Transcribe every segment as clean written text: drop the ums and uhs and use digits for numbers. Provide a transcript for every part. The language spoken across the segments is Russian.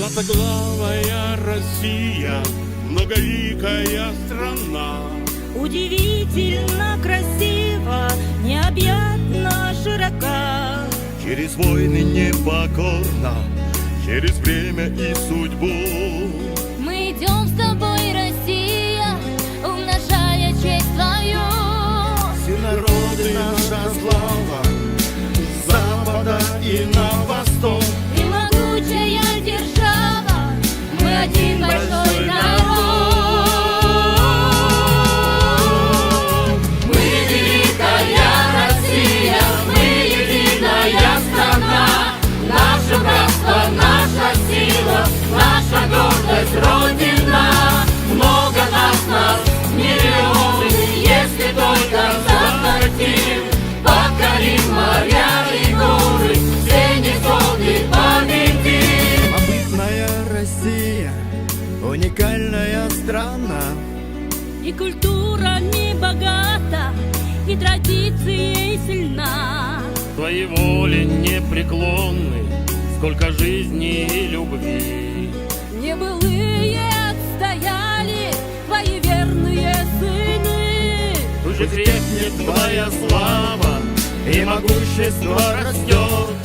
Златоглавая Россия, многоликая страна. Удивительно красиво, необъятно широка. Через войны непокорна, через время и судьбу. Мы идем с тобой, Россия, умножая честь твою. Все народы наша слава, с запада и на восток. Ты могучая держава, мы один большой народ. Мы великая Россия, мы единая страна. Наше братство, наша сила, наша гордость, Родина. Много нас, миллионы, если только захотим. Покорим моря и горы, все невзгоды победим. Самобытная Россия, уникальная страна. И культура не богата, и традицией сильна. Твоей воле непреклонны, сколько жизни и любви. Небылые отстояли твои верные сыны. Тут же крепнет твоя слава, и могущество растет.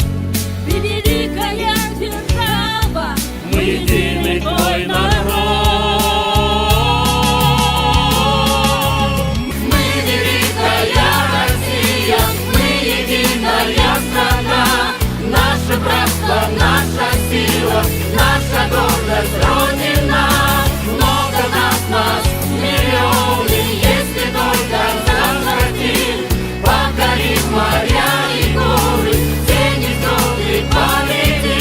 Ты великая держава, Мы единый твой народ. Мы великая Россия, мы единая страна. Наше братство, наша сила, наша гордость, Родина. Много нас, миллионы, если только захотим. Покорим моря и горы, все невзгоды победим.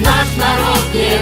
Наш народ не